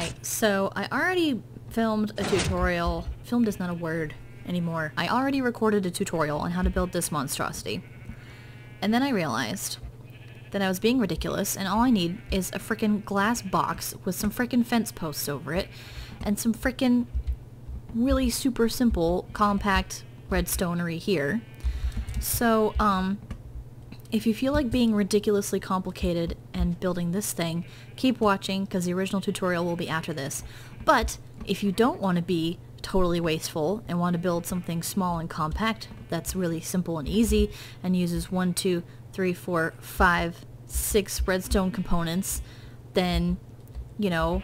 Alright, so I already filmed a tutorial. Filmed is not a word anymore. I already recorded a tutorial on how to build this monstrosity. And then I realized that I was being ridiculous and all I need is a frickin' glass box with some frickin' fence posts over it and some frickin' really super simple compact redstonery here. So, if you feel like being ridiculously complicated and building this thing, keep watching because the original tutorial will be after this. But if you don't want to be totally wasteful and want to build something small and compact that's really simple and easy and uses 1, 2, 3, 4, 5, 6 redstone components, then, you know,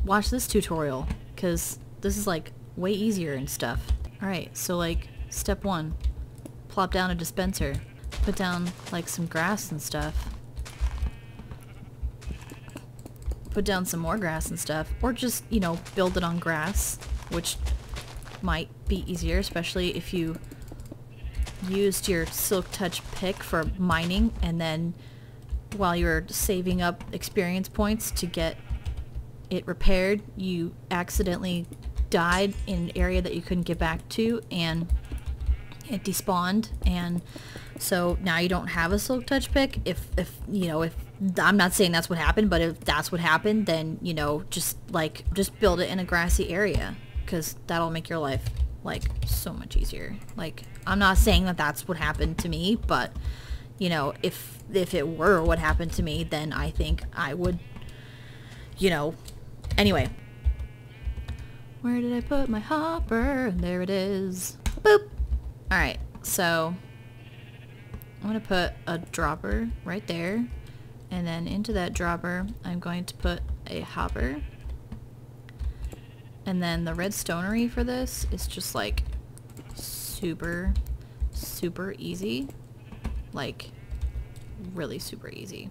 watch this tutorial because this is like way easier and stuff. Alright, so like step 1, plop down a dispenser. Put down like some grass and stuff. Put down some more grass and stuff. Or just, you know, build it on grass, which might be easier, especially if you used your Silk Touch pick for mining and then while you're saving up experience points to get it repaired, you accidentally died in an area that you couldn't get back to and it despawned, and so now you don't have a Silk Touch pick. If you know, if I'm not saying that's what happened, but if that's what happened, then, you know, just build it in a grassy area because that'll make your life like so much easier. Like, I'm not saying that that's what happened to me, but you know, if it were what happened to me, then I think I would, you know, anyway. Where did I put my hopper? There it is. Boop. Alright, so I'm going to put a dropper right there, and then into that dropper I'm going to put a hopper, and then the redstonery for this is just like super easy, like really super easy.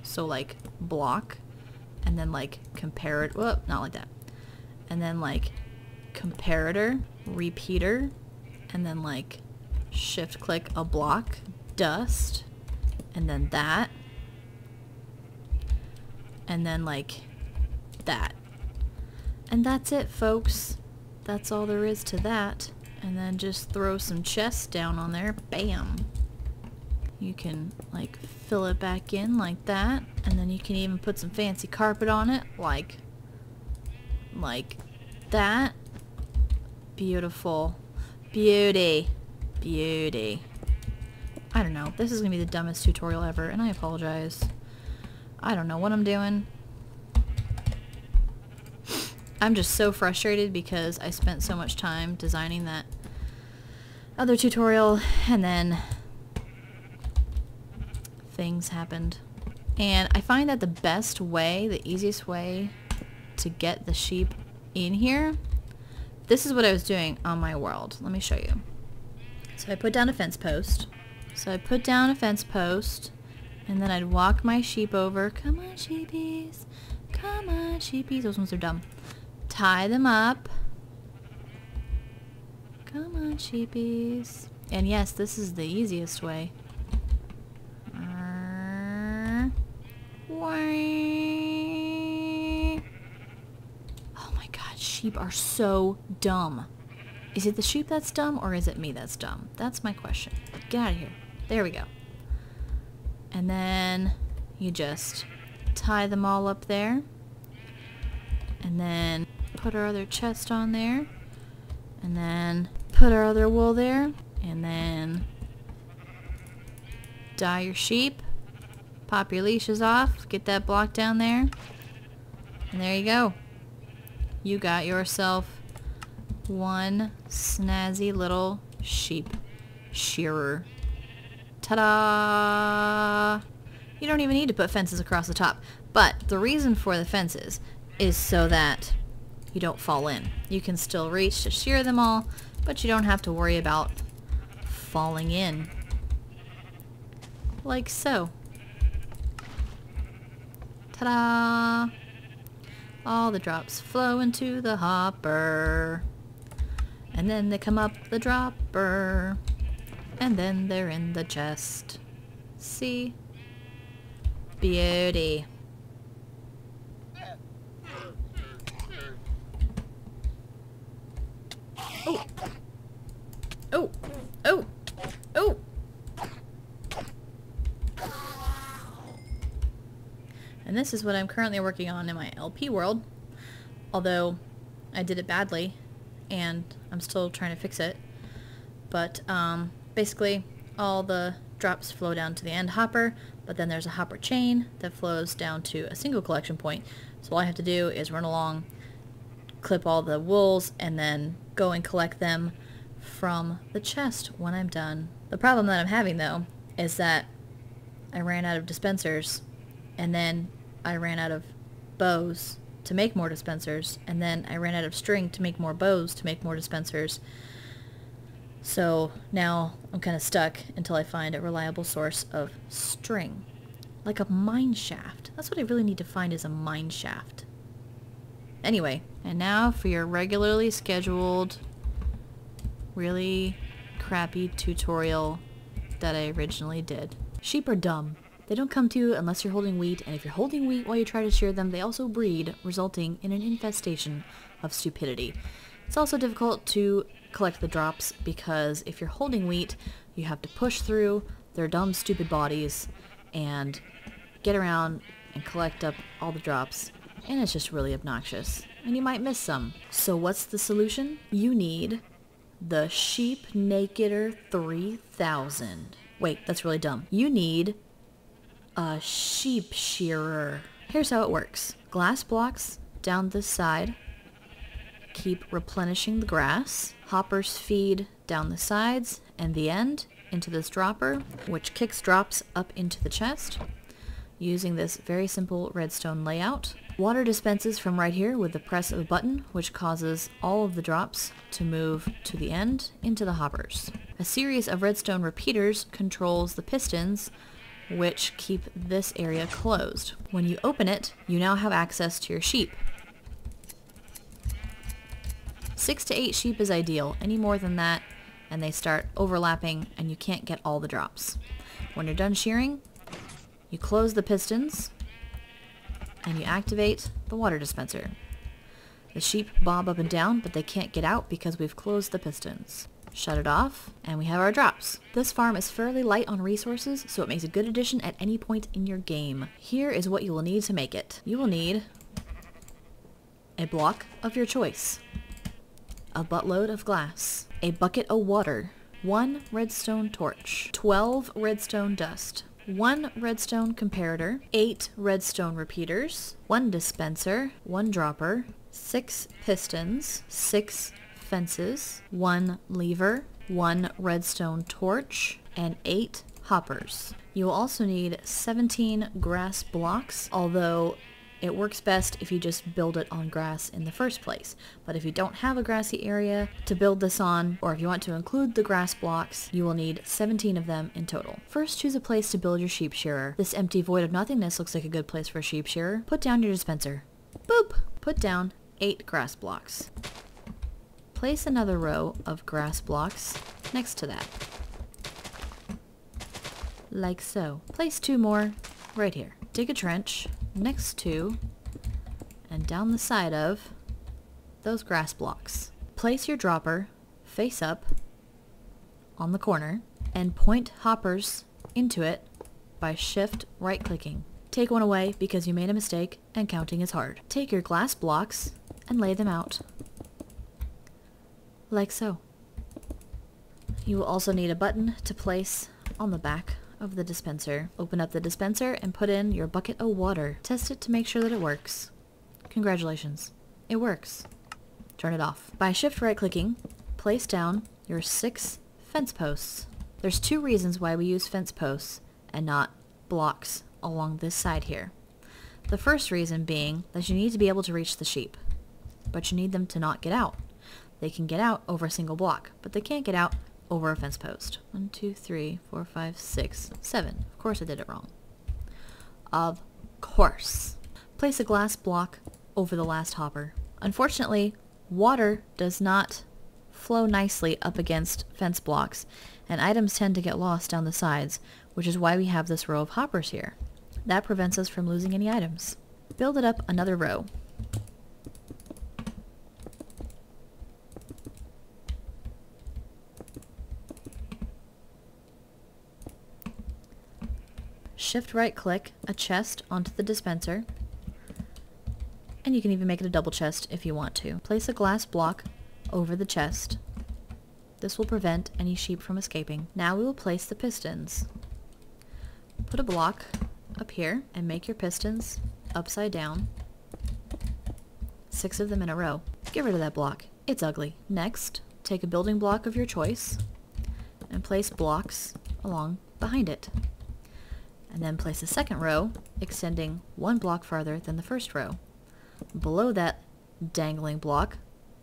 So like block, and then like comparator, whoop, not like that, and then like comparator, repeater, and then like shift click a block, dust, and then that, and then like that, and that's it, folks. That's all there is to that. And then just throw some chests down on there. Bam. You can like fill it back in like that, and then you can even put some fancy carpet on it like that. Beautiful. Beauty. Beauty. I don't know. This is going to be the dumbest tutorial ever, and I apologize. I don't know what I'm doing. I'm just so frustrated because I spent so much time designing that other tutorial, and then things happened. And I find that the best way, the easiest way to get the sheep in here, this is what I was doing on my world. Let me show you. So I put down a fence post. And then I'd walk my sheep over. Come on, sheepies. Come on, sheepies. Those ones are dumb. Tie them up. Come on, sheepies. And yes, this is the easiest way. Oh my god, sheep are so dumb. Is it the sheep that's dumb, or is it me that's dumb? That's my question. Get out of here. There we go. And then you just tie them all up there. And then put our other chest on there. And then put our other wool there. And then dye your sheep. Pop your leashes off. Get that block down there. And there you go. You got yourself one snazzy little sheep shearer. Ta-da! You don't even need to put fences across the top. But the reason for the fences is so that you don't fall in. You can still reach to shear them all, but you don't have to worry about falling in. Like so. Ta-da! All the drops flow into the hopper. And then they come up the dropper. And then they're in the chest. See? Beauty. Oh! Oh! Oh! Oh! And this is what I'm currently working on in my LP world. Although, I did it badly, and I'm still trying to fix it. But, basically, all the drops flow down to the end hopper, but then there's a hopper chain that flows down to a single collection point. So all I have to do is run along, clip all the wools, and then go and collect them from the chest when I'm done. The problem that I'm having, though, is that I ran out of dispensers, and then I ran out of bows to make more dispensers, and then I ran out of string to make more bows to make more dispensers. So now I'm kind of stuck until I find a reliable source of string. Like a mine shaft. That's what I really need to find, is a mine shaft. Anyway, and now for your regularly scheduled, really crappy tutorial that I originally did. Sheep are dumb. They don't come to you unless you're holding wheat, and if you're holding wheat while you try to shear them, they also breed, resulting in an infestation of stupidity. It's also difficult to collect the drops because if you're holding wheat, you have to push through their dumb, stupid bodies and get around and collect up all the drops, and it's just really obnoxious, and you might miss some. So what's the solution? You need the Sheep Nakeder 3000. Wait, that's really dumb. You need a sheep shearer. Here's how it works. Glass blocks down this side keep replenishing the grass. Hoppers feed down the sides and the end into this dropper, which kicks drops up into the chest using this very simple redstone layout. Water dispenses from right here with the press of a button, which causes all of the drops to move to the end into the hoppers. A series of redstone repeaters controls the pistons, which keep this area closed. When you open it, you now have access to your sheep. 6 to 8 sheep is ideal. Any more than that, and they start overlapping, and you can't get all the drops. When you're done shearing, you close the pistons, and you activate the water dispenser. The sheep bob up and down, but they can't get out because we've closed the pistons. Shut it off, and we have our drops. This farm is fairly light on resources, so it makes a good addition at any point in your game. Here is what you will need to make it. You will need a block of your choice, a buttload of glass, a bucket of water, 1 redstone torch, 12 redstone dust, 1 redstone comparator, 8 redstone repeaters, 1 dispenser, 1 dropper, 6 pistons, 6 fences, 1 lever, 1 redstone torch, and 8 hoppers. You will also need 17 grass blocks, although it works best if you just build it on grass in the first place. But if you don't have a grassy area to build this on, or if you want to include the grass blocks, you will need 17 of them in total. First, choose a place to build your sheep shearer. This empty void of nothingness looks like a good place for a sheep shearer. Put down your dispenser. Boop! Put down 8 grass blocks. Place another row of grass blocks next to that. Like so. Place 2 more right here. Dig a trench next to and down the side of those grass blocks. Place your dropper face up on the corner and point hoppers into it by shift right clicking. Take one away because you made a mistake and counting is hard. Take your glass blocks and lay them out. Like so. You will also need a button to place on the back of the dispenser. Open up the dispenser and put in your bucket of water. Test it to make sure that it works. Congratulations. It works. Turn it off. By shift right clicking, place down your 6 fence posts. There's 2 reasons why we use fence posts and not blocks along this side here. The first reason being that you need to be able to reach the sheep, but you need them to not get out. They can get out over a single block, but they can't get out over a fence post. 1, 2, 3, 4, 5, 6, 7. Of course I did it wrong. Of course. Place a glass block over the last hopper. Unfortunately, water does not flow nicely up against fence blocks, and items tend to get lost down the sides, which is why we have this row of hoppers here. That prevents us from losing any items. Build it up another row. shift right click a chest onto the dispenser, and you can even make it a double chest if you want to. Place a glass block over the chest. This will prevent any sheep from escaping. Now we will place the pistons. Put a block up here and make your pistons upside down. 6 of them in a row. Get rid of that block. It's ugly. Next, take a building block of your choice and place blocks along behind it. And then place a second row extending 1 block farther than the first row. Below that dangling block,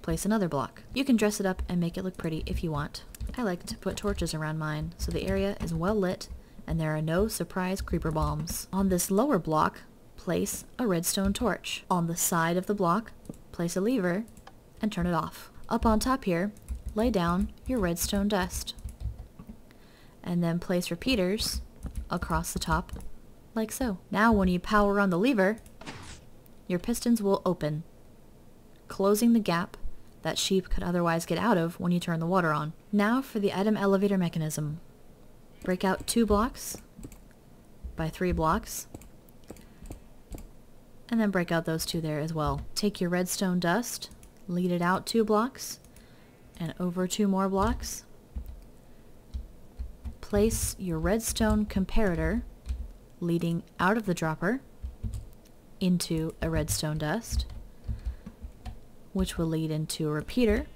place another block. You can dress it up and make it look pretty if you want. I like to put torches around mine so the area is well lit and there are no surprise creeper bombs. On this lower block, place a redstone torch. On the side of the block, place a lever and turn it off. Up on top here, lay down your redstone dust. And then place repeaters across the top like so. Now when you power on the lever, your pistons will open, closing the gap that sheep could otherwise get out of when you turn the water on. Now for the item elevator mechanism. Break out 2 blocks by 3 blocks, and then break out those 2 there as well. Take your redstone dust, lead it out 2 blocks, and over 2 more blocks. Place your redstone comparator leading out of the dropper into a redstone dust, which will lead into a repeater,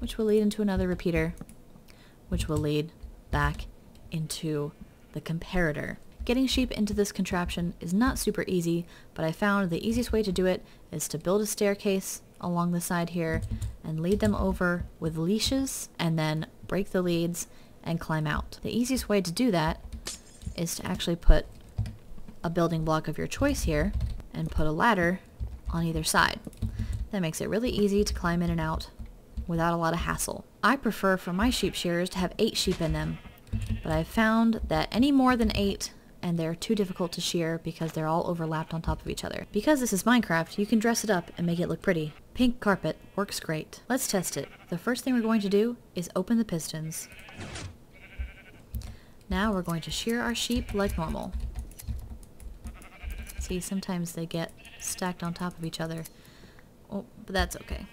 which will lead into another repeater, which will lead back into the comparator. Getting sheep into this contraption is not super easy, but I found the easiest way to do it is to build a staircase along the side here and lead them over with leashes and then break the leads and climb out. The easiest way to do that is to actually put a building block of your choice here and put a ladder on either side. That makes it really easy to climb in and out without a lot of hassle. I prefer for my sheep shearers to have 8 sheep in them, but I've found that any more than 8 and they're too difficult to shear because they're all overlapped on top of each other. Because this is Minecraft, you can dress it up and make it look pretty. Pink carpet works great. Let's test it. The first thing we're going to do is open the pistons. Now we're going to shear our sheep like normal. See, sometimes they get stacked on top of each other. Oh, but that's okay.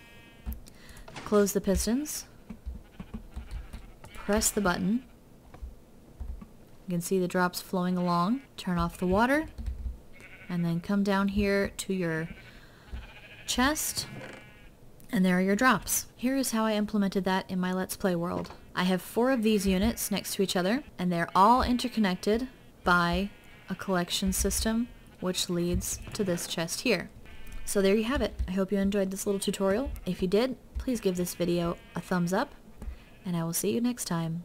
Close the pistons. Press the button. You can see the drops flowing along. Turn off the water. And then come down here to your chest. And there are your drops. Here is how I implemented that in my Let's Play world. I have 4 of these units next to each other, and they're all interconnected by a collection system which leads to this chest here. So there you have it. I hope you enjoyed this little tutorial. If you did, please give this video a thumbs up, and I will see you next time.